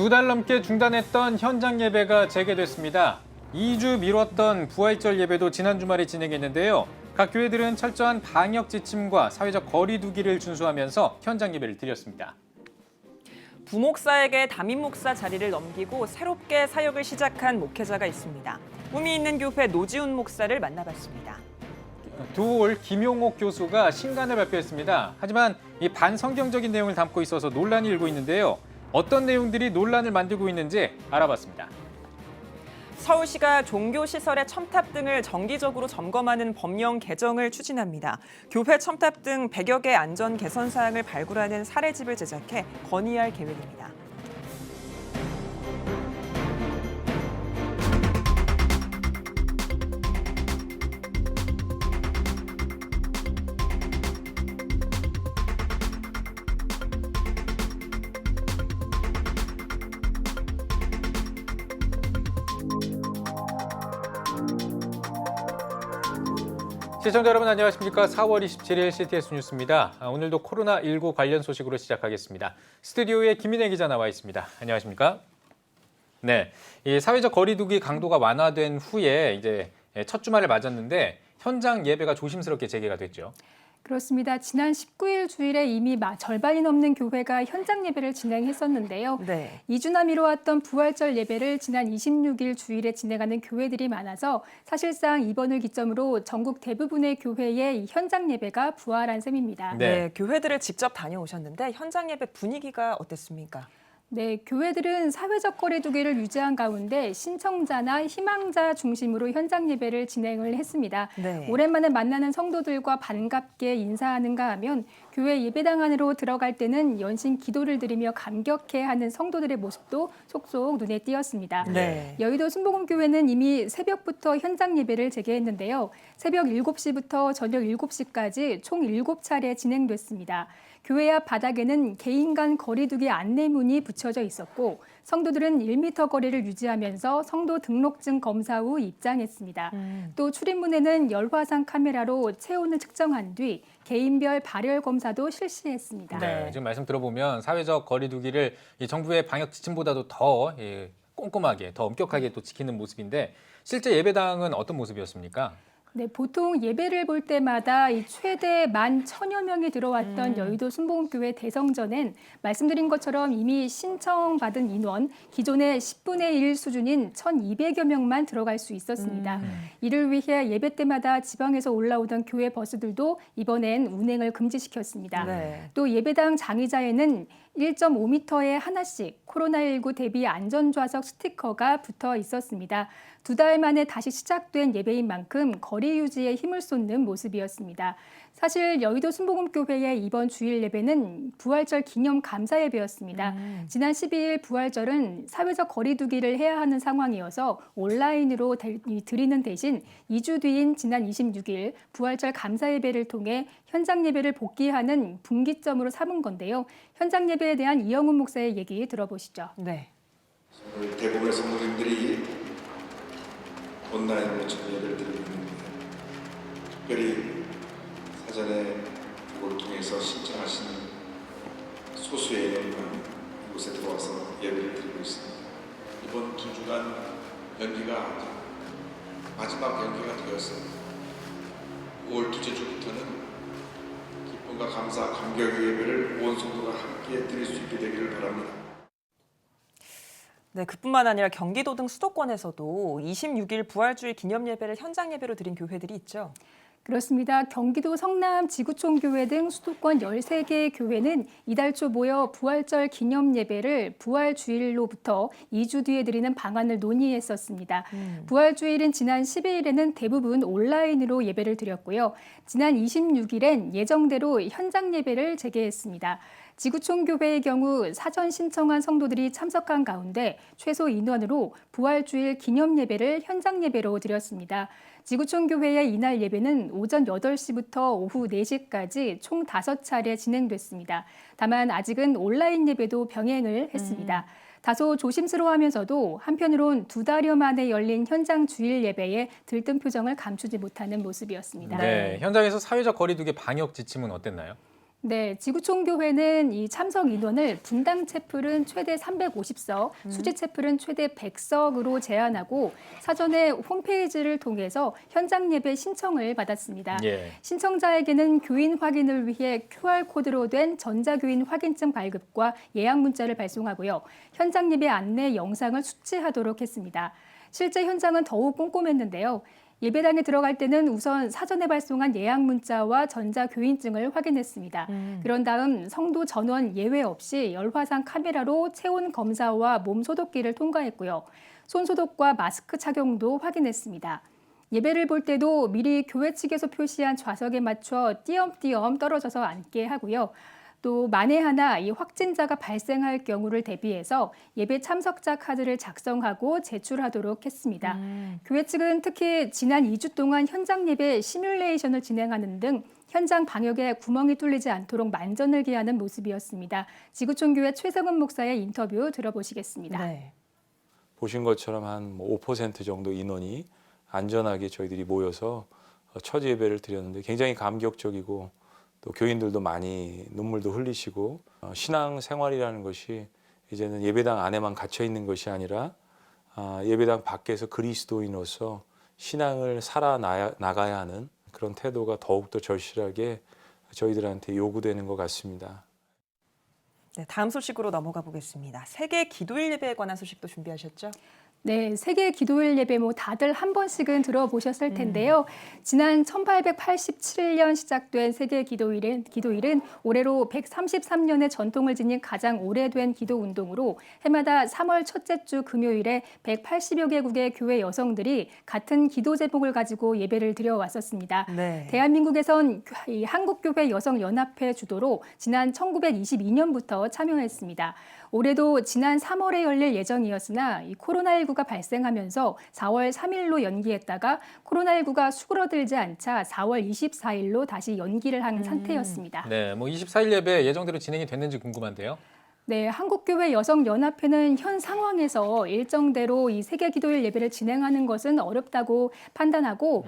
두 달 넘게 중단했던 현장 예배가 재개됐습니다. 2주 미뤘던 부활절 예배도 지난 주말에 진행했는데요. 각 교회들은 철저한 방역 지침과 사회적 거리 두기를 준수하면서 현장 예배를 드렸습니다. 부목사에게 담임 목사 자리를 넘기고 새롭게 사역을 시작한 목회자가 있습니다. 꿈이 있는 교회 노지훈 목사를 만나봤습니다. 두올 김용옥 교수가 신간을 발표했습니다. 하지만 이 반성경적인 내용을 담고 있어서 논란이 일고 있는데요. 어떤 내용들이 논란을 만들고 있는지 알아봤습니다. 서울시가 종교시설의 첨탑 등을 정기적으로 점검하는 법령 개정을 추진합니다. 교회 첨탑 등 100여 개 안전 개선 사항을 발굴하는 사례집을 제작해 건의할 계획입니다. 시청자 여러분 안녕하십니까. 4월 27일 CTS 뉴스입니다. 오늘도 코로나19 관련 소식으로 시작하겠습니다. 스튜디오에 김민혜 기자 나와 있습니다. 안녕하십니까? 네, 이 사회적 거리두기 강도가 완화된 후에 이제 첫 주말을 맞았는데 현장 예배가 조심스럽게 재개가 됐죠. 그렇습니다. 지난 19일 주일에 이미 절반이 넘는 교회가 현장 예배를 진행했었는데요. 네. 2주나 미뤄왔던 부활절 예배를 지난 26일 주일에 진행하는 교회들이 많아서 사실상 이번을 기점으로 전국 대부분의 교회의 현장 예배가 부활한 셈입니다. 네, 교회들을 직접 다녀오셨는데 현장 예배 분위기가 어땠습니까? 네, 교회들은 사회적 거리 두기를 유지한 가운데 신청자나 희망자 중심으로 현장 예배를 진행을 했습니다. 네. 오랜만에 만나는 성도들과 반갑게 인사하는가 하면 교회 예배당 안으로 들어갈 때는 연신 기도를 드리며 감격해하는 성도들의 모습도 속속 눈에 띄었습니다. 네. 여의도 순복음교회는 이미 새벽부터 현장 예배를 재개했는데요. 새벽 7시부터 저녁 7시까지 총 7차례 진행됐습니다. 교회 앞 바닥에는 개인 간 거리두기 안내문이 붙여져 있었고 성도들은 1m 거리를 유지하면서 성도 등록증 검사 후 입장했습니다. 또 출입문에는 열화상 카메라로 체온을 측정한 뒤 개인별 발열 검사도 실시했습니다. 네, 지금 말씀 들어보면 사회적 거리두기를 이 정부의 방역 지침보다도 더 꼼꼼하게, 더 엄격하게 또 지키는 모습인데 실제 예배당은 어떤 모습이었습니까? 네, 보통 예배를 볼 때마다 이 최대 11,000여 명이 들어왔던 여의도 순복음교회 대성전엔 말씀드린 것처럼 이미 신청받은 인원 기존의 10분의 1 수준인 1,200여 명만 들어갈 수 있었습니다. 이를 위해 예배 때마다 지방에서 올라오던 교회 버스들도 이번엔 운행을 금지시켰습니다. 네. 또 예배당 장의자에는 1.5m에 하나씩 코로나19 대비 안전좌석 스티커가 붙어 있었습니다. 2달 만에 다시 시작된 예배인 만큼 거리 유지에 힘을 쏟는 모습이었습니다. 사실 여의도 순복음교회의 이번 주일 예배는 부활절 기념 감사 예배였습니다. 지난 12일 부활절은 사회적 거리 두기를 해야 하는 상황이어서 온라인으로 드리는 대신 2주 뒤인 지난 26일 부활절 감사 예배를 통해 현장 예배를 복귀하는 분기점으로 삼은 건데요. 현장 예배에 대한 이영훈 목사의 얘기 들어보시죠. 네. 대부분의 성도님들이 온라인으로 지금 예배를 드리고 있는데 특별히 사전에 그걸 통해서 신청하신 소수의 인원만 이곳에 들어와서 예배를 드리고 있습니다. 이번 2주간 연기가 마지막 연기가 되었어요. 5월 둘째 주부터는 기쁨과 감사, 감격의 예배를 온 성도가 함께 드릴 수 있게 되기를 바랍니다. 네, 그뿐만 아니라 경기도 등 수도권에서도 26일 부활주일 기념 예배를 현장 예배로 드린 교회들이 있죠. 그렇습니다. 경기도 성남 지구촌교회 등 수도권 13개의 교회는 이달 초 모여 부활절 기념 예배를 부활주일로부터 2주 뒤에 드리는 방안을 논의했었습니다. 부활주일인 지난 12일에는 대부분 온라인으로 예배를 드렸고요. 지난 26일엔 예정대로 현장 예배를 재개했습니다. 지구촌교회의 경우 사전 신청한 성도들이 참석한 가운데 최소 인원으로 부활주일 기념 예배를 현장 예배로 드렸습니다. 지구촌교회의 이날 예배는 오전 8시부터 오후 4시까지 총 5차례 진행됐습니다. 다만 아직은 온라인 예배도 병행을 했습니다. 다소 조심스러워하면서도 한편으론 2달여 만에 열린 현장 주일 예배에 들뜬 표정을 감추지 못하는 모습이었습니다. 네, 현장에서 사회적 거리두기 방역 지침은 어땠나요? 네, 지구촌교회는 이 참석 인원을 분당 채플은 최대 350석, 수지 채플은 최대 100석으로 제한하고 사전에 홈페이지를 통해서 현장 예배 신청을 받았습니다. 예. 신청자에게는 교인 확인을 위해 QR코드로 된 전자교인 확인증 발급과 예약 문자를 발송하고요. 현장 예배 안내 영상을 숙지하도록 했습니다. 실제 현장은 더욱 꼼꼼했는데요. 예배당에 들어갈 때는 우선 사전에 발송한 예약 문자와 전자교인증을 확인했습니다. 그런 다음 성도 전원 예외 없이 열화상 카메라로 체온 검사와 몸 소독기를 통과했고요. 손 소독과 마스크 착용도 확인했습니다. 예배를 볼 때도 미리 교회 측에서 표시한 좌석에 맞춰 띄엄띄엄 떨어져서 앉게 하고요. 또 만에 하나 이 확진자가 발생할 경우를 대비해서 예배 참석자 카드를 작성하고 제출하도록 했습니다. 교회 측은 특히 지난 2주 동안 현장 예배 시뮬레이션을 진행하는 등 현장 방역에 구멍이 뚫리지 않도록 만전을 기하는 모습이었습니다. 지구촌교회 최성은 목사의 인터뷰 들어보시겠습니다. 네. 보신 것처럼 한 5% 정도 인원이 안전하게 저희들이 모여서 첫 예배를 드렸는데 굉장히 감격적이고 또 교인들도 많이 눈물도 흘리시고 신앙 생활이라는 것이 이제는 예배당 안에만 갇혀 있는 것이 아니라 예배당 밖에서 그리스도인으로서 신앙을 살아나가야 하는 그런 태도가 더욱더 절실하게 저희들한테 요구되는 것 같습니다. 네, 다음 소식으로 넘어가 보겠습니다. 세계 기도일 예배에 관한 소식도 준비하셨죠? 네, 세계 기도일 예배 다들 한 번씩은 들어보셨을 텐데요. 지난 1887년 시작된 세계 기도일은 올해로 133년의 전통을 지닌 가장 오래된 기도 운동으로 해마다 3월 첫째 주 금요일에 180여 개국의 교회 여성들이 같은 기도 제목을 가지고 예배를 드려왔었습니다. 네. 대한민국에선 이 한국교회 여성연합회 주도로 지난 1922년부터 참여했습니다. 올해도 지난 3월에 열릴 예정이었으나 이 코로나19가 발생하면서 4월 3일로 연기했다가 코로나19가 수그러들지 않자 4월 24일로 다시 연기를 한 상태였습니다. 네, 24일 예배 예정대로 진행이 됐는지 궁금한데요. 네, 한국교회 여성연합회는 현 상황에서 일정대로 이 세계 기도일 예배를 진행하는 것은 어렵다고 판단하고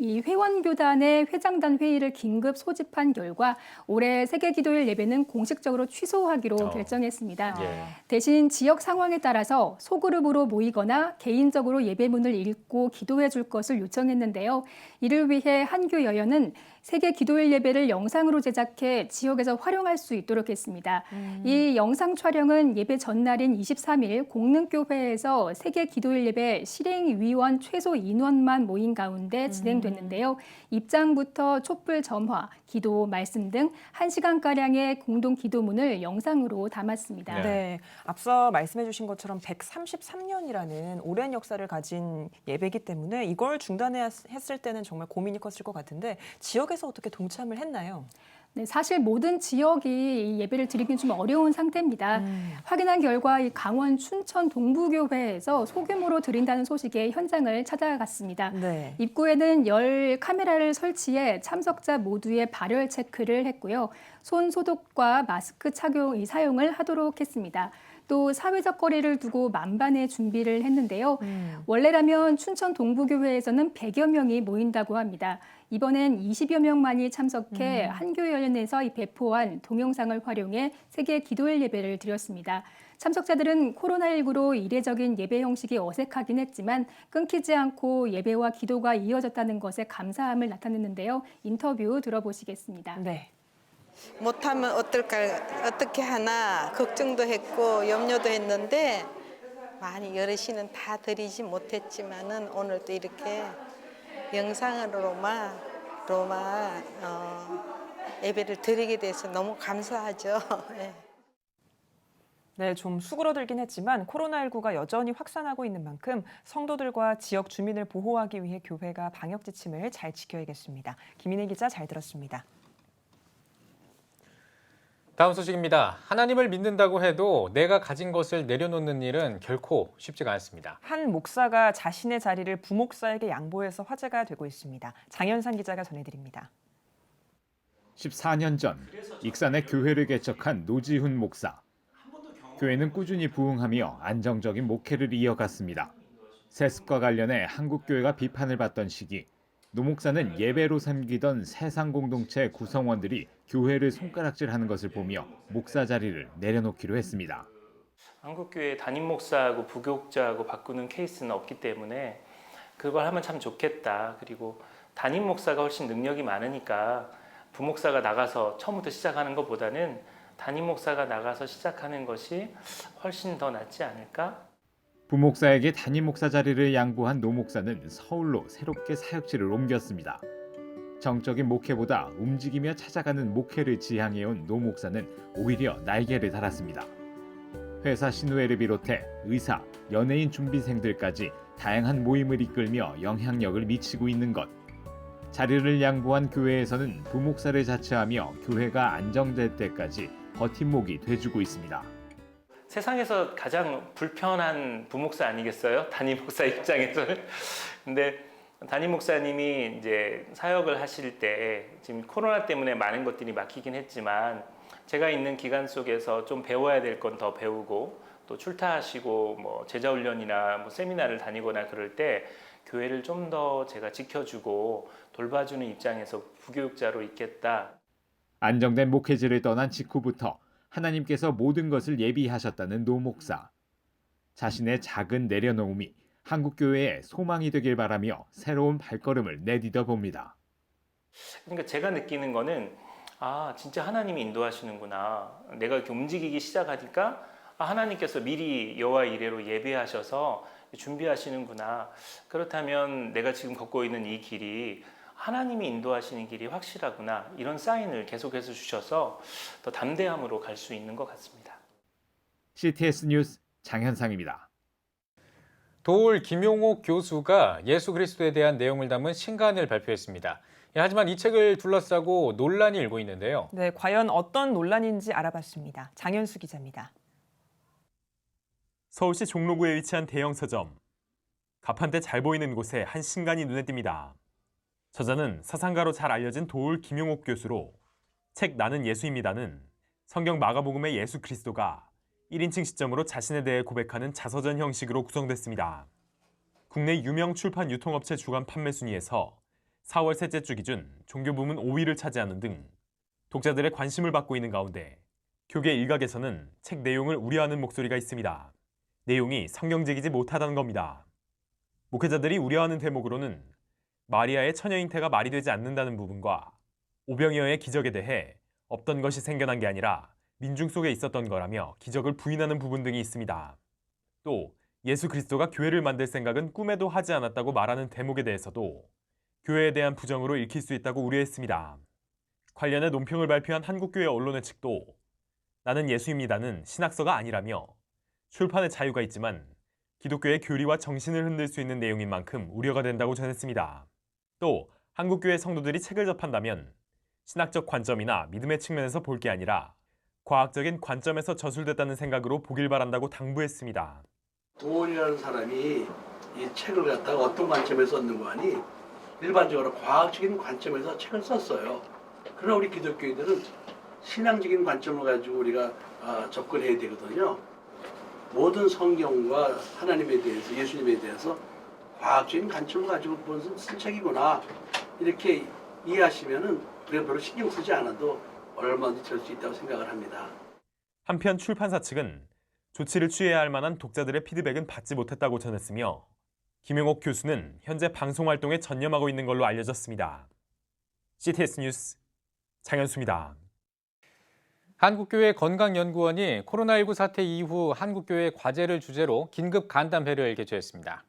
이 회원교단의 회장단 회의를 긴급 소집한 결과 올해 세계 기도일 예배는 공식적으로 취소하기로 결정했습니다. 예. 대신 지역 상황에 따라서 소그룹으로 모이거나 개인적으로 예배문을 읽고 기도해 줄 것을 요청했는데요. 이를 위해 한교 여연은 세계 기도일 예배를 영상으로 제작해 지역에서 활용할 수 있도록 했습니다. 이 영상 촬영은 예배 전날인 23일 공릉교회에서 세계 기도일 예배 실행위원 최소 인원만 모인 가운데 진행됐는데요. 입장부터 촛불 점화, 기도, 말씀 등 1시간가량의 공동 기도문을 영상으로 담았습니다. 네, 앞서 말씀해 주신 것처럼 133년이라는 오랜 역사를 가진 예배이기 때문에 이걸 중단했을 때는 정말 고민이 컸을 것 같은데 지역에서 어떻게 동참을 했나요? 네, 사실 모든 지역이 이 예배를 드리긴 좀 어려운 상태입니다. 확인한 결과 이 강원 춘천 동부교회에서 소규모로 드린다는 소식에 현장을 찾아갔습니다. 네. 입구에는 10 카메라를 설치해 참석자 모두의 발열 체크를 했고요. 손 소독과 마스크 착용 사용을 하도록 했습니다. 또 사회적 거리를 두고 만반의 준비를 했는데요. 원래라면 춘천 동부교회에서는 100여 명이 모인다고 합니다. 이번엔 20여 명만이 참석해 한교연에서 배포한 동영상을 활용해 세계 기도일 예배를 드렸습니다. 참석자들은 코로나19로 이례적인 예배 형식이 어색하긴 했지만 끊기지 않고 예배와 기도가 이어졌다는 것에 감사함을 나타냈는데요. 인터뷰 들어보시겠습니다. 네. 못하면 어떻게 하나 걱정도 했고 염려도 했는데 많이 여럿이는 다 드리지 못했지만은 오늘 또 이렇게 영상으로만 예배를 드리게 돼서 너무 감사하죠. 네. 네, 좀 수그러들긴 했지만 코로나19가 여전히 확산하고 있는 만큼 성도들과 지역 주민을 보호하기 위해 교회가 방역 지침을 잘 지켜야겠습니다. 김인혜 기자 잘 들었습니다. 다음 소식입니다. 하나님을 믿는다고 해도 내가 가진 것을 내려놓는 일은 결코 쉽지가 않습니다. 한 목사가 자신의 자리를 부목사에게 양보해서 화제가 되고 있습니다. 장현상 기자가 전해드립니다. 14년 전 익산의 교회를 개척한 노지훈 목사. 교회는 꾸준히 부흥하며 안정적인 목회를 이어갔습니다. 세습과 관련해 한국교회가 비판을 받던 시기 노 목사는 예배로 섬기던 세상 공동체 구성원들이 교회를 손가락질하는 것을 보며 목사 자리를 내려놓기로 했습니다. 한국교회 담임 목사하고 부교육자하고 바꾸는 케이스는 없기 때문에 그걸 하면 참 좋겠다. 그리고 담임 목사가 훨씬 능력이 많으니까 부목사가 나가서 처음부터 시작하는 것보다는 담임 목사가 나가서 시작하는 것이 훨씬 더 낫지 않을까? 부목사에게 담임 목사 자리를 양보한 노 목사는 서울로 새롭게 사역지를 옮겼습니다. 정적인 목회보다 움직이며 찾아가는 목회를 지향해온 노 목사는 오히려 날개를 달았습니다. 회사 신우회를 비롯해 의사, 연예인 준비생들까지 다양한 모임을 이끌며 영향력을 미치고 있는 것. 자리를 양보한 교회에서는 부목사를 자처하며 교회가 안정될 때까지 버팀목이 돼주고 있습니다. 세상에서 가장 불편한 부목사 아니겠어요? 담임 목사 입장에서는. 근데 담임 목사님이 이제 사역을 하실 때 지금 코로나 때문에 많은 것들이 막히긴 했지만 제가 있는 기간 속에서 좀 배워야 될 건 더 배우고 또 출타하시고 뭐 제자훈련이나 뭐 세미나를 다니거나 그럴 때 교회를 좀 더 제가 지켜주고 돌봐주는 입장에서 부교육자로 있겠다. 안정된 목회지를 떠난 직후부터 하나님께서 모든 것을 예비하셨다는 노 목사. 자신의 작은 내려놓음이 한국교회의 소망이 되길 바라며 새로운 발걸음을 내디뎌 봅니다. 그러니까 제가 느끼는 거는 진짜 하나님이 인도하시는구나. 내가 이렇게 움직이기 시작하니까 하나님께서 미리 여호와 이레로 예배하셔서 준비하시는구나. 그렇다면 내가 지금 걷고 있는 이 길이 하나님이 인도하시는 길이 확실하구나. 이런 사인을 계속해서 주셔서 더 담대함으로 갈 수 있는 것 같습니다. CTS 뉴스 장현상입니다. 도올 김용옥 교수가 예수 그리스도에 대한 내용을 담은 신간을 발표했습니다. 하지만 이 책을 둘러싸고 논란이 일고 있는데요. 네, 과연 어떤 논란인지 알아봤습니다. 장현수 기자입니다. 서울시 종로구에 위치한 대형 서점. 가판대 잘 보이는 곳에 한 신간이 눈에 띕니다. 저자는 사상가로 잘 알려진 도올 김용옥 교수로 책 나는 예수입니다는 성경 마가복음의 예수 그리스도가 1인칭 시점으로 자신에 대해 고백하는 자서전 형식으로 구성됐습니다. 국내 유명 출판 유통업체 주간 판매 순위에서 4월 셋째 주 기준 종교 부문 5위를 차지하는 등 독자들의 관심을 받고 있는 가운데 교계 일각에서는 책 내용을 우려하는 목소리가 있습니다. 내용이 성경적이지 못하다는 겁니다. 목회자들이 우려하는 대목으로는 마리아의 처녀 잉태가 말이 되지 않는다는 부분과 오병이어의 기적에 대해 없던 것이 생겨난 게 아니라 민중 속에 있었던 거라며 기적을 부인하는 부분 등이 있습니다. 또 예수 그리스도가 교회를 만들 생각은 꿈에도 하지 않았다고 말하는 대목에 대해서도 교회에 대한 부정으로 읽힐 수 있다고 우려했습니다. 관련해 논평을 발표한 한국교회 언론의 측도 나는 예수입니다는 신학서가 아니라며 출판의 자유가 있지만 기독교의 교리와 정신을 흔들 수 있는 내용인 만큼 우려가 된다고 전했습니다. 또 한국교회 성도들이 책을 접한다면 신학적 관점이나 믿음의 측면에서 볼 게 아니라 과학적인 관점에서 저술됐다는 생각으로 보길 바란다고 당부했습니다. 도올이라는 사람이 이 책을 갖다가 어떤 관점에서 썼는 거 아니? 일반적으로 과학적인 관점에서 책을 썼어요. 그러나 우리 기독교인들은 신앙적인 관점을 가지고 우리가 접근해야 되거든요. 모든 성경과 하나님에 대해서, 예수님에 대해서 과학적인 관점을 가지고 쓴 책이구나. 이렇게 이해하시면은 우리가 별로 신경 쓰지 않아도 얼마든지 될 수 있다고 생각을 합니다. 한편 출판사 측은 조치를 취해야 할 만한 독자들의 피드백은 받지 못했다고 전했으며 김용옥 교수는 현재 방송 활동에 전념하고 있는 걸로 알려졌습니다. CTS 뉴스 장현수입니다. 한국교회 건강연구원이 코로나19 사태 이후 한국교회 과제를 주제로 긴급 간담회를 개최했습니다.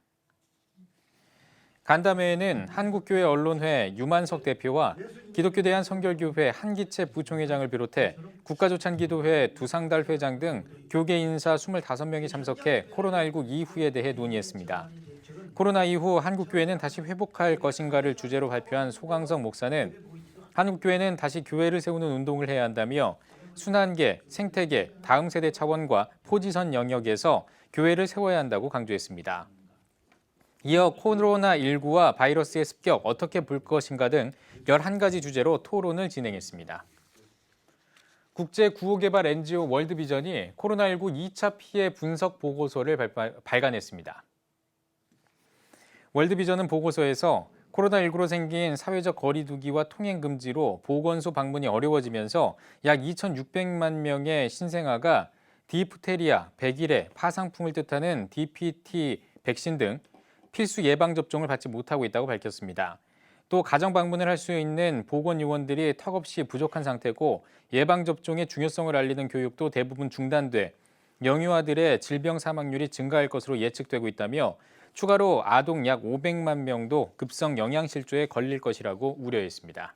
간담회에는 한국교회 언론회 유만석 대표와 기독교 대한성결교회 한기채 부총회장을 비롯해 국가조찬기도회 두상달 회장 등 교계 인사 25명이 참석해 코로나19 이후에 대해 논의했습니다. 코로나 이후 한국교회는 다시 회복할 것인가를 주제로 발표한 소강석 목사는 한국교회는 다시 교회를 세우는 운동을 해야 한다며 순환계, 생태계, 다음 세대 차원과 포지선 영역에서 교회를 세워야 한다고 강조했습니다. 이어 코로나19와 바이러스의 습격 어떻게 볼 것인가 등 11가지 주제로 토론을 진행했습니다. 국제구호개발 NGO 월드비전이 코로나19 2차 피해 분석 보고서를 발간했습니다. 월드비전은 보고서에서 코로나19로 생긴 사회적 거리 두기와 통행 금지로 보건소 방문이 어려워지면서 약 2,600만 명의 신생아가 디프테리아, 백일해, 파상풍을 뜻하는 DPT 백신 등 필수 예방접종을 받지 못하고 있다고 밝혔습니다. 또 가정 방문을 할 수 있는 보건요원들이 턱없이 부족한 상태고 예방접종의 중요성을 알리는 교육도 대부분 중단돼 영유아들의 질병 사망률이 증가할 것으로 예측되고 있다며 추가로 아동 약 500만 명도 급성 영양실조에 걸릴 것이라고 우려했습니다.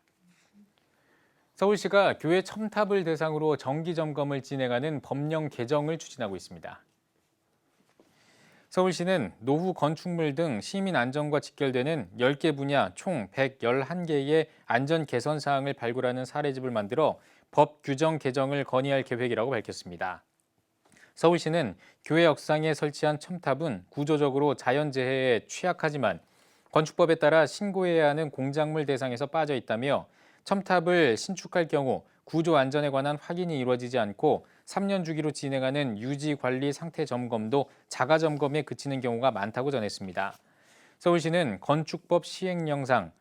서울시가 교회 첨탑을 대상으로 정기점검을 진행하는 법령 개정을 추진하고 있습니다. 서울시는 노후 건축물 등 시민 안전과 직결되는 10개 분야 총 111개의 안전 개선 사항을 발굴하는 사례집을 만들어 법 규정 개정을 건의할 계획이라고 밝혔습니다. 서울시는 교회 역상에 설치한 첨탑은 구조적으로 자연재해에 취약하지만 건축법에 따라 신고해야 하는 공작물 대상에서 빠져 있다며 첨탑을 신축할 경우 구조 안전에 관한 확인이 이루어지지 않고 3년 주기로 진행하는 유지 관리 상태 점검도 자가 점검에 그치는 경우가 많다고 전했습니다. 서울시는 건축법 시행령상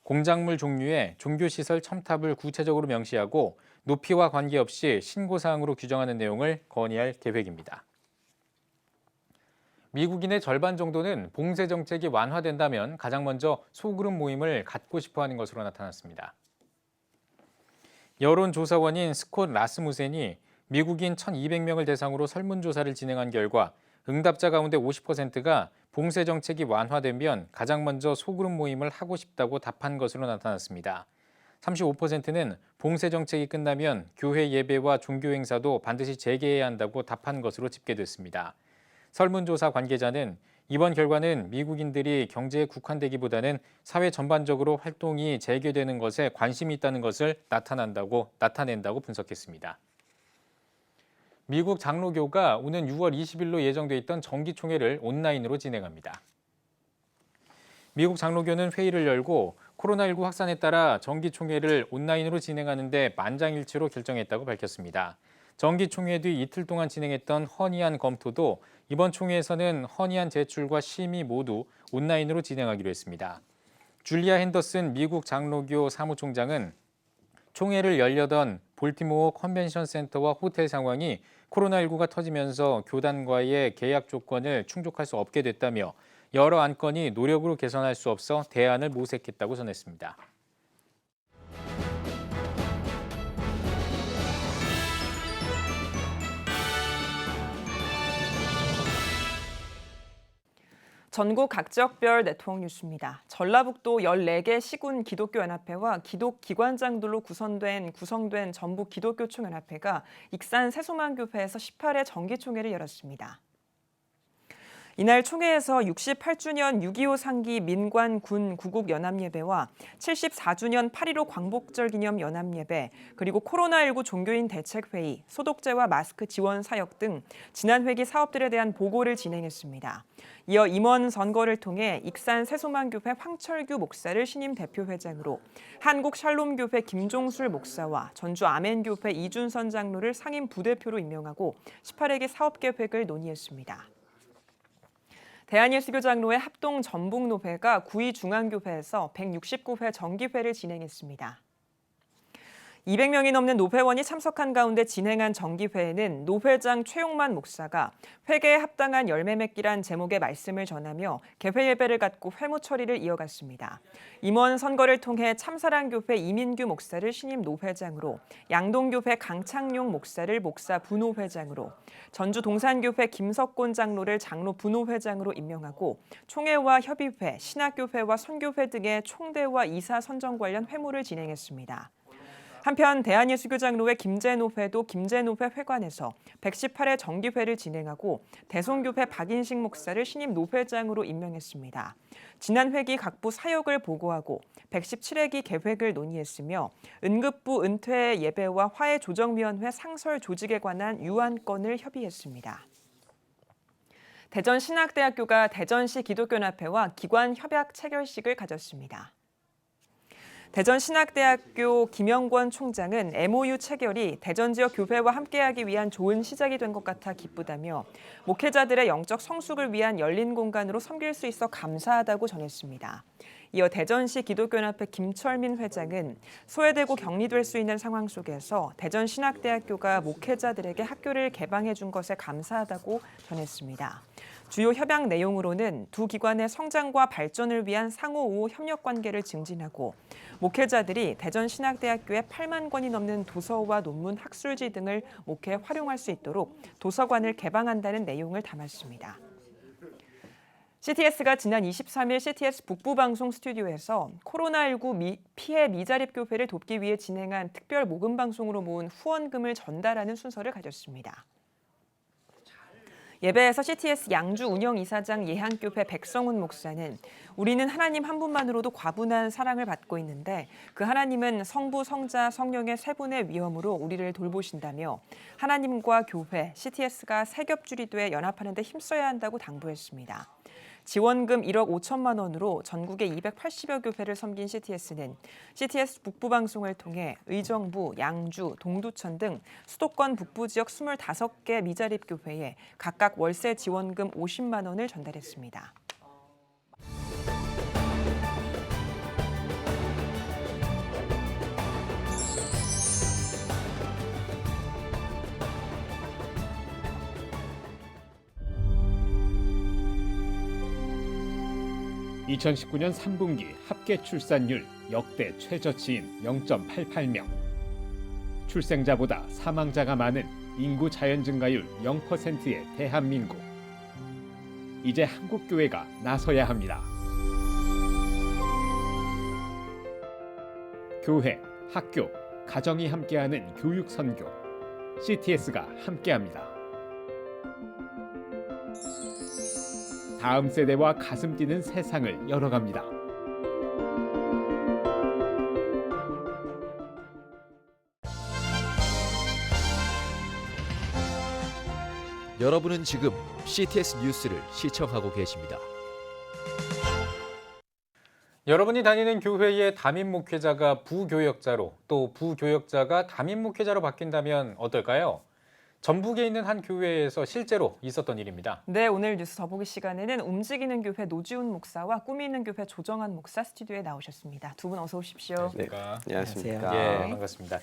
공작물 종류의 종교시설 첨탑을 구체적으로 명시하고 높이와 관계없이 신고사항으로 규정하는 내용을 건의할 계획입니다. 미국인의 절반 정도는 봉쇄 정책이 완화된다면 가장 먼저 소그룹 모임을 갖고 싶어하는 것으로 나타났습니다. 여론조사원인 스콧 라스무센이 미국인 1,200명을 대상으로 설문조사를 진행한 결과 응답자 가운데 50%가 봉쇄 정책이 완화되면 가장 먼저 소그룹 모임을 하고 싶다고 답한 것으로 나타났습니다. 35%는 봉쇄 정책이 끝나면 교회 예배와 종교 행사도 반드시 재개해야 한다고 답한 것으로 집계됐습니다. 설문조사 관계자는 이번 결과는 미국인들이 경제에 국한되기보다는 사회 전반적으로 활동이 재개되는 것에 관심이 있다는 것을 나타낸다고 분석했습니다. 미국 장로교가 오는 6월 20일로 예정돼 있던 정기총회를 온라인으로 진행합니다. 미국 장로교는 회의를 열고 코로나19 확산에 따라 정기총회를 온라인으로 진행하는 데 만장일치로 결정했다고 밝혔습니다. 정기총회 뒤 이틀 동안 진행했던 헌의안 검토도 이번 총회에서는 헌의안 제출과 심의 모두 온라인으로 진행하기로 했습니다. 줄리아 핸더슨 미국 장로교 사무총장은 총회를 열려던 볼티모어 컨벤션 센터와 호텔 상황이 코로나19가 터지면서 교단과의 계약 조건을 충족할 수 없게 됐다며 여러 안건이 노력으로 개선할 수 없어 대안을 모색했다고 전했습니다. 전국 각지역별 네트워크 뉴스입니다. 전라북도 14개 시군 기독교연합회와 기독기관장들로 구성된 전북 기독교총연합회가 익산 세소만교회에서 18회 정기총회를 열었습니다. 이날 총회에서 68주년 6.25 상기 민관 군 구국연합예배와 74주년 8.15 광복절 기념 연합예배, 그리고 코로나19 종교인 대책회의, 소독제와 마스크 지원 사역 등 지난 회기 사업들에 대한 보고를 진행했습니다. 이어 임원 선거를 통해 익산 세소만교회 황철규 목사를 신임 대표회장으로, 한국 샬롬교회 김종술 목사와 전주 아멘교회 이준선 장로를 상임 부대표로 임명하고 18회기 사업계획을 논의했습니다. 대한예수교 장로회 합동 전북노회가 구의중앙교회에서 169회 정기회를 진행했습니다. 200명이 넘는 노회원이 참석한 가운데 진행한 정기회에는 노회장 최용만 목사가 회개에 합당한 열매 맺기란 제목의 말씀을 전하며 개회 예배를 갖고 회무 처리를 이어갔습니다. 임원 선거를 통해 참사랑교회 이민규 목사를 신임 노회장으로, 양동교회 강창용 목사를 목사 부노회장으로, 전주 동산교회 김석곤 장로를 장로 부노회장으로 임명하고 총회와 협의회, 신학교회와 선교회 등의 총대와 이사 선정 관련 회무를 진행했습니다. 한편 대한예수교 장로회 김제노회도 김제노회 회관에서 118회 정기회를 진행하고 대송교회 박인식 목사를 신임 노회장으로 임명했습니다. 지난 회기 각부 사역을 보고하고 117회기 계획을 논의했으며 은급부 은퇴 예배와 화해조정위원회 상설 조직에 관한 유안건을 협의했습니다. 대전신학대학교가 대전시 기독교연합회와 기관 협약 체결식을 가졌습니다. 대전신학대학교 김영권 총장은 MOU 체결이 대전 지역 교회와 함께하기 위한 좋은 시작이 된 것 같아 기쁘다며 목회자들의 영적 성숙을 위한 열린 공간으로 섬길 수 있어 감사하다고 전했습니다. 이어 대전시 기독교연합회 김철민 회장은 소외되고 격리될 수 있는 상황 속에서 대전신학대학교가 목회자들에게 학교를 개방해 준 것에 감사하다고 전했습니다. 주요 협약 내용으로는 두 기관의 성장과 발전을 위한 상호 우호 협력 관계를 증진하고 목회자들이 대전신학대학교의 8만 권이 넘는 도서와 논문, 학술지 등을 목회에 활용할 수 있도록 도서관을 개방한다는 내용을 담았습니다. CTS가 지난 23일 CTS 북부방송 스튜디오에서 코로나19 피해 미자립 교회를 돕기 위해 진행한 특별 모금 방송으로 모은 후원금을 전달하는 순서를 가졌습니다. 예배에서 CTS 양주 운영이사장 예한교회 백성훈 목사는 우리는 하나님 한 분만으로도 과분한 사랑을 받고 있는데 그 하나님은 성부, 성자, 성령의 세 분의 위엄으로 우리를 돌보신다며 하나님과 교회, CTS가 세 겹줄이 돼 연합하는 데 힘써야 한다고 당부했습니다. 지원금 1억 5천만 원으로 전국의 280여 교회를 섬긴 CTS는 CTS 북부방송을 통해 의정부, 양주, 동두천 등 수도권 북부 지역 25개 미자립 교회에 각각 월세 지원금 50만 원을 전달했습니다. (2019년 3분기) 합계 출산율 역대 최저치인 0.88명. 출생자보다 사망자가 많은 인구 자연 증가율 0%의 대한민국. 이제 한국 교회가 나서야 합니다. 교회, 학교, 가정이 함께하는 교육 선교. CTS가 함께합니다. 다음 세대와 가슴 뛰는 세상을 열어갑니다. 여러분은 지금 CTS 뉴스를 시청하고 계십니다. 여러분이 다니는 교회의 담임 목회자가 부교역자로 또 부교역자가 담임 목회자로 바뀐다면 어떨까요? 전북에 있는 한 교회에서 실제로 있었던 일입니다. 네, 오늘 뉴스 더보기 시간에는 움직이는 교회 노지훈 목사와 꿈이 있는 교회 조정한 목사 스튜디오에 나오셨습니다. 두 분 어서 오십시오. 네, 안녕하십니까. 예, 반갑습니다.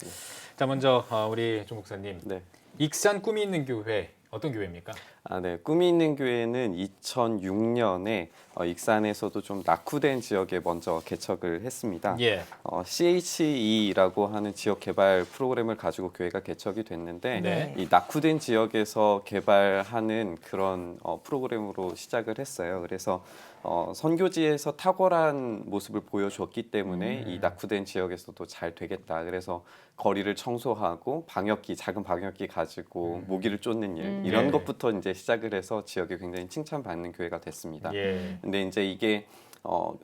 자, 먼저 우리 조 목사님, 네. 익산 꿈이 있는 교회 어떤 교회입니까? 네. 꿈이 있는 교회는 2006년에 익산에서도 좀 낙후된 지역에 먼저 개척을 했습니다. 예. CHE라고 하는 지역 개발 프로그램을 가지고 교회가 개척이 됐는데 네. 이 낙후된 지역에서 개발하는 그런 프로그램으로 시작을 했어요. 그래서 선교지에서 탁월한 모습을 보여줬기 때문에 이 낙후된 지역에서도 잘 되겠다. 그래서 거리를 청소하고 방역기, 작은 방역기 가지고 모기를 쫓는 일 이런 네. 것부터 이제 시작을 해서 지역이 굉장히 칭찬받는 교회가 됐습니다. 예. 근데 이제 이게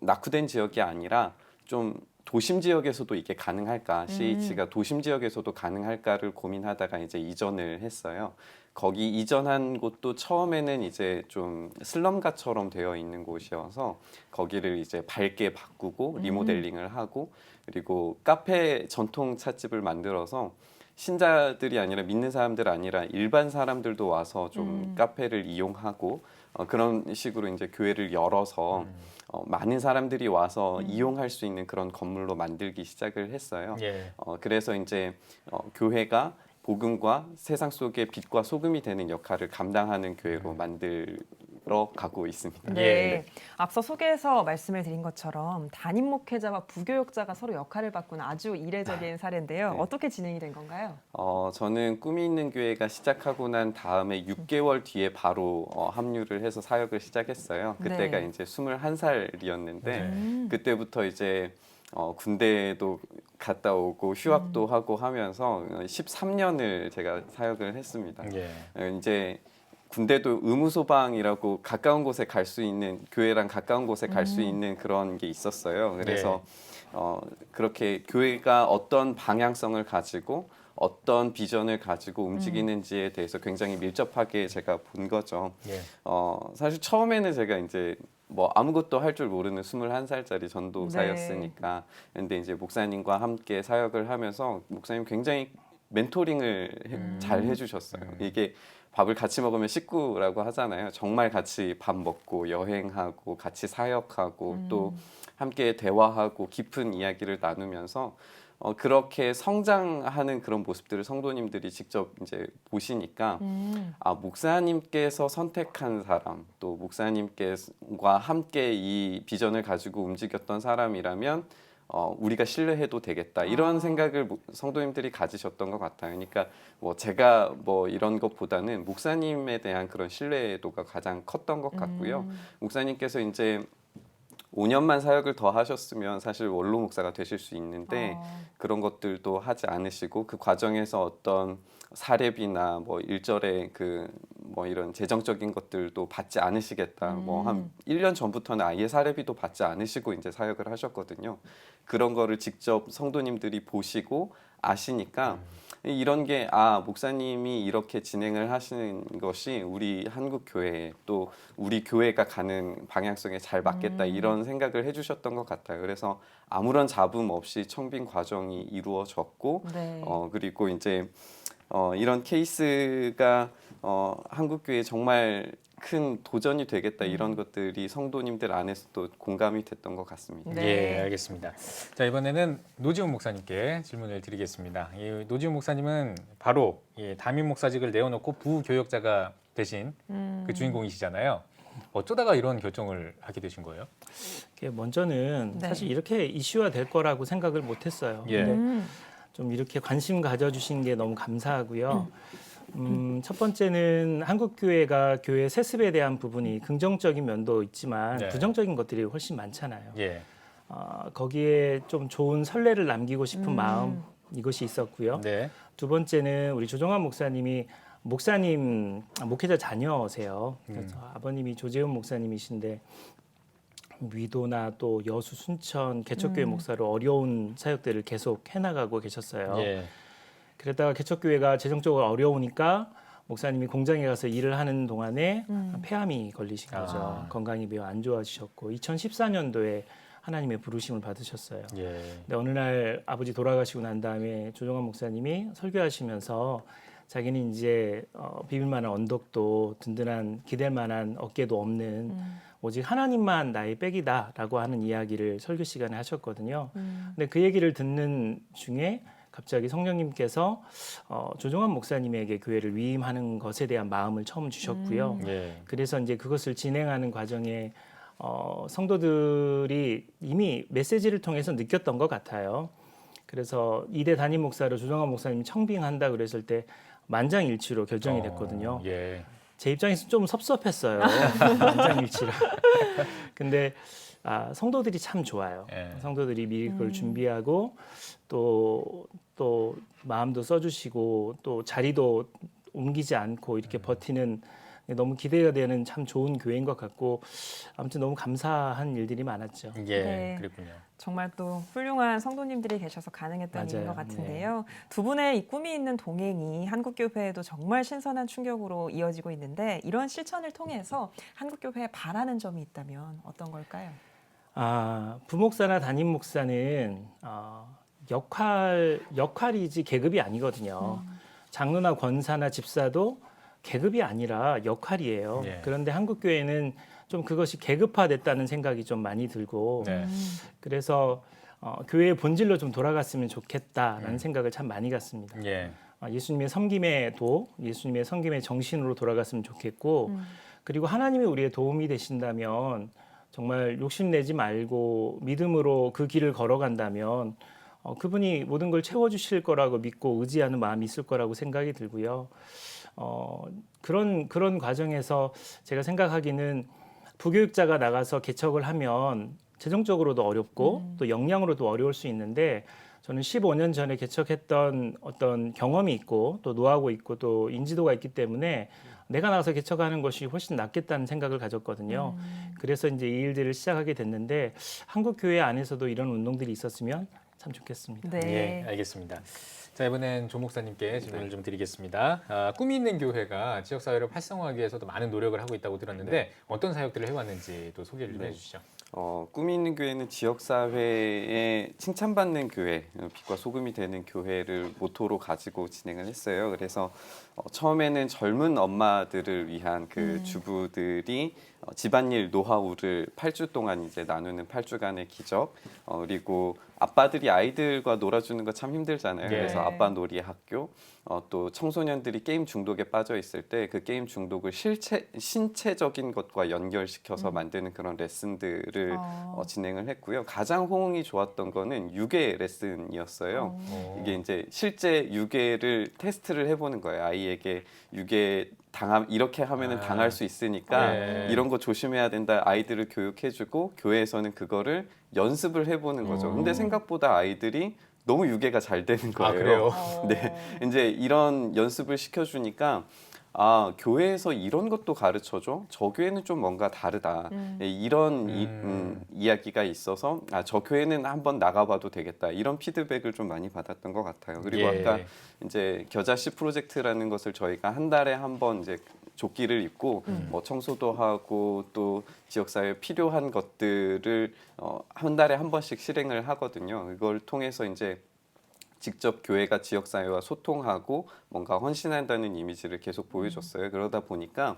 낙후된 지역이 아니라 좀 도심 지역에서도 이게 가능할까? CH가 도심 지역에서도 가능할까를 고민하다가 이제 이전을 했어요. 거기 이전한 곳도 처음에는 이제 좀 슬럼가처럼 되어 있는 곳이어서 거기를 이제 밝게 바꾸고 리모델링을 하고 그리고 카페 전통 찻집을 만들어서 신자들이 아니라 믿는 사람들 아니라 일반 사람들도 와서 좀 카페를 이용하고 그런 식으로 이제 교회를 열어서 많은 사람들이 와서 이용할 수 있는 그런 건물로 만들기 시작을 했어요. 예. 그래서 이제 교회가 복음과 세상 속의 빛과 소금이 되는 역할을 감당하는 교회로 만들어 가고 있습니다. 네. 예. 앞서 소개해서 말씀을 드린 것처럼 담임 목회자와 부교역자가 서로 역할을 바꾸는 아주 이례적인 사례인데요. 네. 어떻게 진행이 된 건가요? 저는 꿈이 있는 교회가 시작하고 난 다음에 6개월 뒤에 바로 합류를 해서 사역을 시작했어요. 그때가 네. 이제 21살이었는데 네. 그때부터 이제 군대도 갔다 오고 휴학도 하고 하면서 13년을 제가 사역을 했습니다. 예. 이제 군대도 의무소방이라고 가까운 곳에 갈 수 있는 교회랑 가까운 곳에 갈 수 있는 그런 게 있었어요. 그래서 그렇게 교회가 어떤 방향성을 가지고 어떤 비전을 가지고 움직이는지에 대해서 굉장히 밀접하게 제가 본 거죠. 예. 사실 처음에는 제가 이제 뭐 아무것도 할 줄 모르는 21살짜리 전도사였으니까. 근데 이제 목사님과 함께 사역을 하면서 목사님 굉장히 멘토링을 잘 해주셨어요. 이게 밥을 같이 먹으면 식구라고 하잖아요. 정말 같이 밥 먹고 여행하고 같이 사역하고 또 함께 대화하고 깊은 이야기를 나누면서 그렇게 성장하는 그런 모습들을 성도님들이 직접 이제 보시니까 아, 목사님께서 선택한 사람, 또 목사님과 함께 이 비전을 가지고 움직였던 사람이라면 우리가 신뢰해도 되겠다 이런 생각을 성도님들이 가지셨던 것 같아요. 그러니까 뭐 제가 뭐 이런 것보다는 목사님에 대한 그런 신뢰도가 가장 컸던 것 같고요. 목사님께서 이제 5년만 사역을 더 하셨으면 사실 원로 목사가 되실 수 있는데 그런 것들도 하지 않으시고 그 과정에서 어떤 사례비나 뭐 일절의 그 뭐 이런 재정적인 것들도 받지 않으시겠다. 뭐 한 1년 전부터는 아예 사례비도 받지 않으시고 이제 사역을 하셨거든요. 그런 거를 직접 성도님들이 보시고 아시니까 이런 게 아, 목사님이 이렇게 진행을 하시는 것이 우리 한국 교회에 또 우리 교회가 가는 방향성에 잘 맞겠다 이런 생각을 해주셨던 것 같아요. 그래서 아무런 잡음 없이 청빙 과정이 이루어졌고 네. 그리고 이제 이런 케이스가 한국 교회에 정말 큰 도전이 되겠다 이런 것들이 성도님들 안에서도 공감이 됐던 것 같습니다. 네. 예, 알겠습니다. 자, 이번에는 노지훈 목사님께 질문을 드리겠습니다. 이 노지훈 목사님은 바로 이 담임 목사직을 내어놓고 부교역자가 되신 그 주인공이시잖아요. 어쩌다가 이런 결정을 하게 되신 거예요? 먼저는 네. 사실 이렇게 이슈화 될 거라고 생각을 못했어요. 예. 근데 좀 이렇게 관심 가져주신 게 너무 감사하고요. 첫 번째는 한국 교회가 교회 세습에 대한 부분이 긍정적인 면도 있지만 네. 부정적인 것들이 훨씬 많잖아요. 예. 거기에 좀 좋은 선례를 남기고 싶은 마음 이것이 있었고요. 네. 두 번째는 우리 조정환 목사님이 목회자 자녀세요. 그래서 아버님이 조재훈 목사님이신데 위도나 또 여수, 순천 개척교회 목사로 어려운 사역들을 계속 해나가고 계셨어요. 예. 그러다가 개척교회가 재정적으로 어려우니까 목사님이 공장에 가서 일을 하는 동안에 폐암이 걸리신 거죠. 건강이 매우 안 좋아지셨고 2014년도에 하나님의 부르심을 받으셨어요. 예. 근데 어느 날 아버지 돌아가시고 난 다음에 조정환 목사님이 설교하시면서 자기는 이제 비빌 만한 언덕도 든든한 기댈 만한 어깨도 없는 오직 하나님만 나의 백이다라고 하는 이야기를 설교 시간에 하셨거든요. 근데 그 얘기를 듣는 중에 갑자기 성령님께서 조정환 목사님에게 교회를 위임하는 것에 대한 마음을 처음 주셨고요. 예. 그래서 이제 그것을 진행하는 과정에 성도들이 이미 메시지를 통해서 느꼈던 것 같아요. 그래서 2대 담임 목사로 조정환 목사님이 청빙한다 그랬을 때 만장일치로 결정이 됐거든요. 예. 제 입장에서 좀 섭섭했어요. 만장일치라. 근데 성도들이 참 좋아요. 예. 성도들이 미리 그걸 준비하고 또 마음도 써주시고 또 자리도 옮기지 않고 이렇게 버티는 너무 기대가 되는 참 좋은 교회인 것 같고 아무튼 너무 감사한 일들이 많았죠. 예. 네. 그랬군요. 정말 또 훌륭한 성도님들이 계셔서 가능했던 일인 것 같은데요. 두 분의 이 꿈이 있는 동행이 한국교회에도 정말 신선한 충격으로 이어지고 있는데 이런 실천을 통해서 한국교회에 바라는 점이 있다면 어떤 걸까요? 부목사나 담임 목사는 역할이지 계급이 아니거든요. 장로나 권사나 집사도 계급이 아니라 역할이에요. 예. 그런데 한국교회는 좀 그것이 계급화됐다는 생각이 좀 많이 들고 네. 그래서 교회의 본질로 좀 돌아갔으면 좋겠다라는 생각을 참 많이 갖습니다. 예. 예수님의 섬김의 예수님의 섬김의 정신으로 돌아갔으면 좋겠고 그리고 하나님이 우리의 도움이 되신다면 정말 욕심내지 말고 믿음으로 그 길을 걸어간다면 그분이 모든 걸 채워주실 거라고 믿고 의지하는 마음이 있을 거라고 생각이 들고요. 그런 과정에서 제가 생각하기는 부교육자가 나가서 개척을 하면 재정적으로도 어렵고 또 역량으로도 어려울 수 있는데 저는 15년 전에 개척했던 어떤 경험이 있고 또 노하우가 있고 또 인지도가 있기 때문에 내가 나가서 개척하는 것이 훨씬 낫겠다는 생각을 가졌거든요. 그래서 이제 이 일들을 시작하게 됐는데 한국 교회 안에서도 이런 운동들이 있었으면 참 좋겠습니다. 네. 예, 알겠습니다. 자, 이번엔 조 목사님께 질문을 좀 드리겠습니다. 꿈이 있는 교회가 지역사회를 활성화하기 위해서도 많은 노력을 하고 있다고 들었는데 어떤 사역들을 해왔는지 또 소개를 좀 해주시죠. 꿈이 있는 교회는 지역사회에 칭찬받는 교회, 빛과 소금이 되는 교회를 모토로 가지고 진행을 했어요. 그래서 처음에는 젊은 엄마들을 위한 그 주부들이 집안일 노하우를 8주 동안 이제 나누는 8주간의 기적, 그리고 아빠들이 아이들과 놀아주는 거 참 힘들잖아요. 네. 그래서 아빠 놀이 학교, 또 청소년들이 게임 중독에 빠져 있을 때 그 게임 중독을 신체적인 것과 연결시켜서 만드는 그런 레슨들을 진행을 했고요. 가장 호응이 좋았던 거는 유괴 레슨이었어요. 이게 이제 실제 유괴를 테스트를 해보는 거예요. 아이에게 유괴 이렇게 하면은 당할 수 있으니까 네. 이런 거 조심해야 된다. 아이들을 교육해주고 교회에서는 그거를 연습을 해보는 거죠. 근데 생각보다 아이들이 너무 유괴가 잘 되는 거예요. 그래요? 네, 이제 이런 연습을 시켜주니까 교회에서 이런 것도 가르쳐줘? 저 교회는 좀 뭔가 다르다. 이런 이야기가 있어서 저 교회는 한번 나가봐도 되겠다. 이런 피드백을 좀 많이 받았던 것 같아요. 그리고 예. 아까 이제 겨자씨 프로젝트라는 것을 저희가 한 달에 한 번 이제 조끼를 입고 뭐 청소도 하고 또 지역사회에 필요한 것들을 한 달에 한 번씩 실행을 하거든요. 이걸 통해서 이제 직접 교회가 지역사회와 소통하고 뭔가 헌신한다는 이미지를 계속 보여줬어요. 그러다 보니까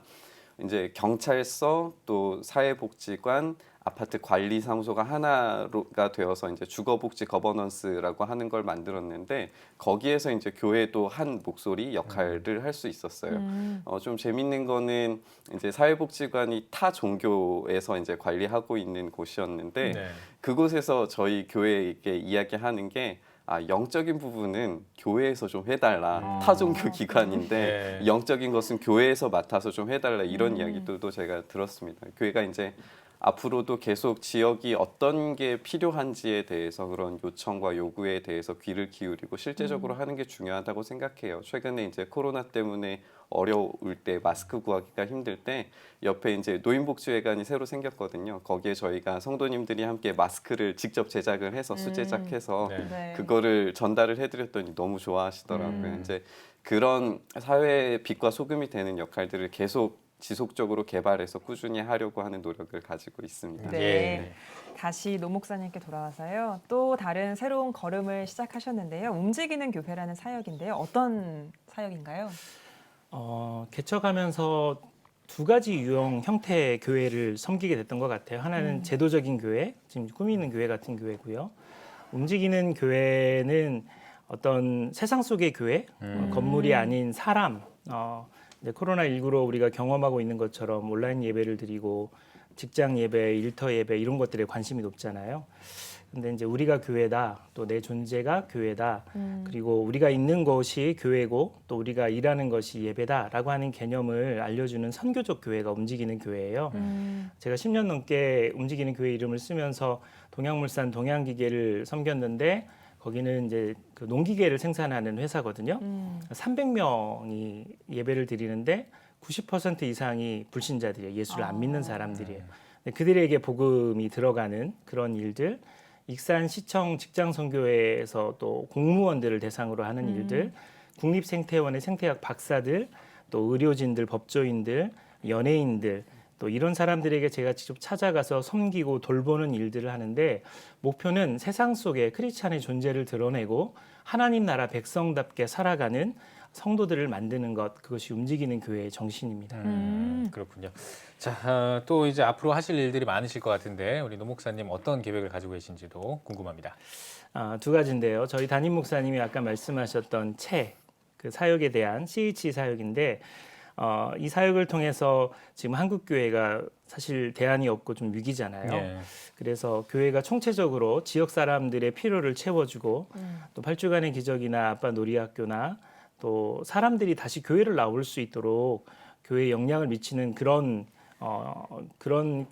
이제 경찰서 또 사회복지관 아파트 관리사무소가 하나가 되어서 이제 주거복지 거버넌스라고 하는 걸 만들었는데 거기에서 이제 교회도 한 목소리 역할을 할 수 있었어요. 좀 재밌는 거는 이제 사회복지관이 타 종교에서 이제 관리하고 있는 곳이었는데 네. 그곳에서 저희 교회에게 이야기하는 게 영적인 부분은 교회에서 좀 해달라. 타종교 기관인데 네. 영적인 것은 교회에서 맡아서 좀 해달라. 이런 이야기들도 제가 들었습니다. 교회가 이제 앞으로도 계속 지역이 어떤 게 필요한지에 대해서 그런 요청과 요구에 대해서 귀를 기울이고 실제적으로 하는 게 중요하다고 생각해요. 최근에 이제 코로나 때문에 어려울 때 마스크 구하기가 힘들 때 옆에 이제 노인복지회관이 새로 생겼거든요. 거기에 저희가 성도님들이 함께 마스크를 직접 제작을 해서 수제작해서 네. 그거를 전달을 해드렸더니 너무 좋아하시더라고요. 이제 그런 사회의 빛과 소금이 되는 역할들을 계속 지속적으로 개발해서 꾸준히 하려고 하는 노력을 가지고 있습니다. 네. 예. 다시 노 목사님께 돌아와서요. 또 다른 새로운 걸음을 시작하셨는데요. 움직이는 교회라는 사역인데요. 어떤 사역인가요? 개척하면서 두 가지 유형 형태의 교회를 섬기게 됐던 것 같아요. 하나는 제도적인 교회, 지금 꿈이 있는 교회 같은 교회고요. 움직이는 교회는 어떤 세상 속의 교회, 건물이 아닌 사람, 코로나19로 우리가 경험하고 있는 것처럼 온라인 예배를 드리고 직장 예배, 일터 예배 이런 것들에 관심이 높잖아요. 근데 이제 우리가 교회다, 또 내 존재가 교회다, 그리고 우리가 있는 것이 교회고 또 우리가 일하는 것이 예배다라고 하는 개념을 알려주는 선교적 교회가 움직이는 교회예요. 제가 10년 넘게 움직이는 교회 이름을 쓰면서 동양물산 동양기계를 섬겼는데 거기는 이제 그 농기계를 생산하는 회사거든요. 300명이 예배를 드리는데 90% 이상이 불신자들이에요. 예수를 안 믿는 사람들이에요. 그들에게 복음이 들어가는 그런 일들, 익산시청 직장선교회에서 또 공무원들을 대상으로 하는 일들, 국립생태원의 생태학 박사들, 또 의료진들, 법조인들, 연예인들, 또 이런 사람들에게 제가 직접 찾아가서 섬기고 돌보는 일들을 하는데 목표는 세상 속에 크리스찬의 존재를 드러내고 하나님 나라 백성답게 살아가는 성도들을 만드는 것, 그것이 움직이는 교회의 정신입니다. 그렇군요. 자, 또 이제 앞으로 하실 일들이 많으실 것 같은데 우리 노 목사님 어떤 계획을 가지고 계신지도 궁금합니다. 두 가지인데요. 저희 담임 목사님이 아까 말씀하셨던 그 사역에 대한 CH 사역인데 이 사역을 통해서 지금 한국 교회가 사실 대안이 없고 좀 위기잖아요. 네. 그래서 교회가 총체적으로 지역 사람들의 필요를 채워주고 또 8주간의 기적이나 아빠 놀이학교나 또 사람들이 다시 교회를 나올 수 있도록 교회에 영향을 미치는 그런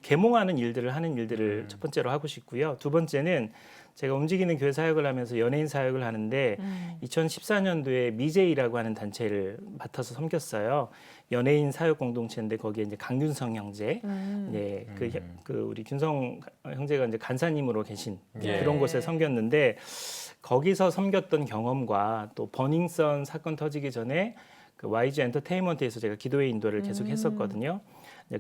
계몽하는 일들을 하는 일들을 첫 번째로 하고 싶고요. 두 번째는 제가 움직이는 교회 사역을 하면서 연예인 사역을 하는데 2014년도에 미제이라고 하는 단체를 맡아서 섬겼어요. 연예인 사역 공동체인데 거기에 이제 강균성 형제, 네, 그 우리 균성 형제가 이제 간사님으로 계신 예. 그런 곳에 섬겼는데 거기서 섬겼던 경험과 또 버닝썬 사건 터지기 전에 그 YG 엔터테인먼트에서 제가 기도회 인도를 계속 했었거든요.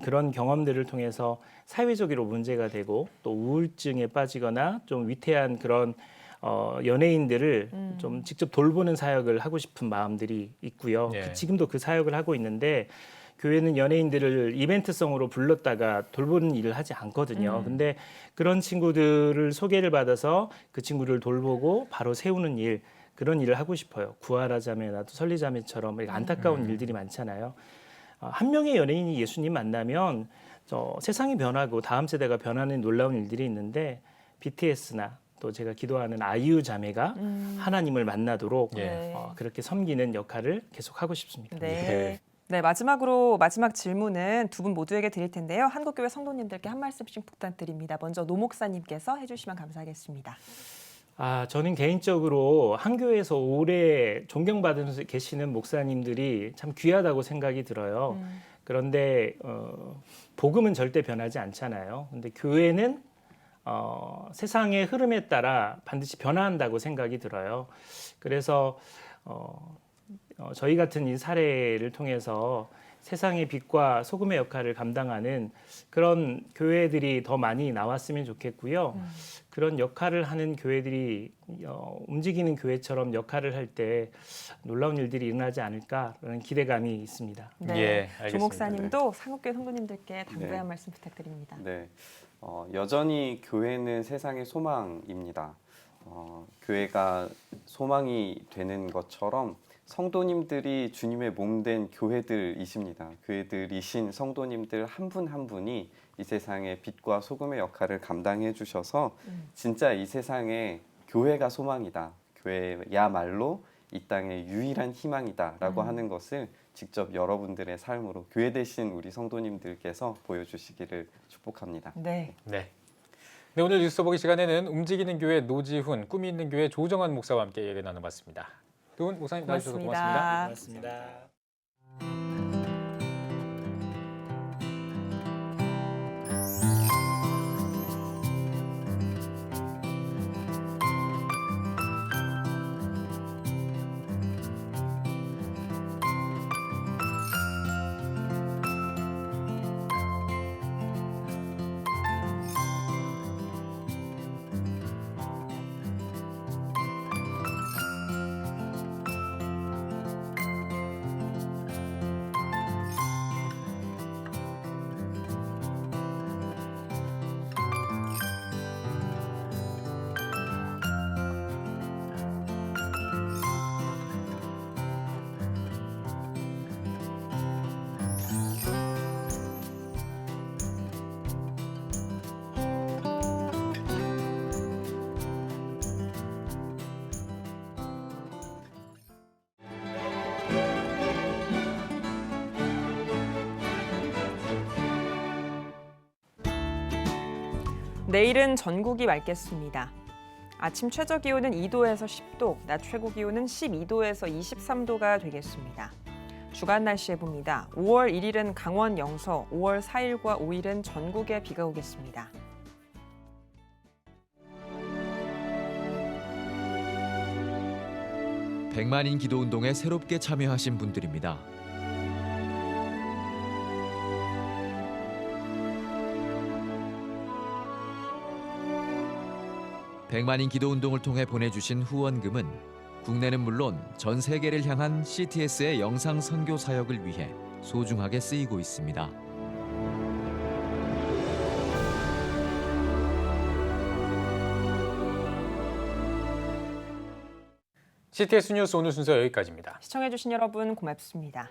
그런 경험들을 통해서 사회적으로 문제가 되고 또 우울증에 빠지거나 좀 위태한 그런 연예인들을 좀 직접 돌보는 사역을 하고 싶은 마음들이 있고요. 예. 지금도 그 사역을 하고 있는데 교회는 연예인들을 이벤트성으로 불렀다가 돌보는 일을 하지 않거든요. 근데 그런 친구들을 소개를 받아서 그 친구를 돌보고 바로 세우는 일, 그런 일을 하고 싶어요. 구하라자매나 또 설리자매처럼 이렇게 안타까운 일들이 많잖아요. 한 명의 연예인이 예수님 만나면 세상이 변하고 다음 세대가 변하는 놀라운 일들이 있는데 BTS나 또 제가 기도하는 아이유 자매가 하나님을 만나도록 예. 그렇게 섬기는 역할을 계속 하고 싶습니다. 네. 네, 마지막으로 마지막 질문은 두 분 모두에게 드릴 텐데요. 한국교회 성도님들께 한 말씀씩 부탁드립니다. 먼저 노 목사님께서 해주시면 감사하겠습니다. 저는 개인적으로 한 교회에서 오래 존경받으면서 계시는 목사님들이 참 귀하다고 생각이 들어요. 그런데 복음은 절대 변하지 않잖아요. 근데 교회는 세상의 흐름에 따라 반드시 변화한다고 생각이 들어요. 그래서 저희 같은 이 사례를 통해서 세상의 빛과 소금의 역할을 감당하는 그런 교회들이 더 많이 나왔으면 좋겠고요. 그런 역할을 하는 교회들이 움직이는 교회처럼 역할을 할 때 놀라운 일들이 일어나지 않을까라는 기대감이 있습니다. 네, 예, 알겠습니다. 조 목사님도 한국교회 성도님들께 당부의 네. 한 말씀 부탁드립니다. 네, 여전히 교회는 세상의 소망입니다. 교회가 소망이 되는 것처럼 성도님들이 주님의 몸된 교회들이십니다. 교회들이신 성도님들 한 분 한 분이 이 세상의 빛과 소금의 역할을 감당해 주셔서 진짜 이 세상에 교회가 소망이다. 교회야말로 이 땅의 유일한 희망이다라고 하는 것을 직접 여러분들의 삶으로 교회 되신 우리 성도님들께서 보여주시기를 축복합니다. 네. 네. 네, 오늘 뉴스 보기 시간에는 움직이는 교회 노지훈, 꿈이 있는 교회 조정환 목사와 함께 얘기 나눠봤습니다. 두 분 목사님 나와주셔서 고맙습니다. 고맙습니다. 내일은 전국이 맑겠습니다. 아침 최저 기온은 2도에서 10도, 낮 최고 기온은 12도에서 23도가 되겠습니다. 주간 날씨 해봅니다. 5월 1일은 강원 영서, 5월 4일과 5일은 전국에 비가 오겠습니다. 백만인 기도 운동에 새롭게 참여하신 분들입니다. 백만인 기도 운동을 통해 보내주신 후원금은 국내는 물론 전 세계를 향한 CTS의 영상 선교 사역을 위해 소중하게 쓰이고 있습니다. CTS 뉴스 오늘 순서 여기까지입니다. 시청해주신 여러분 고맙습니다.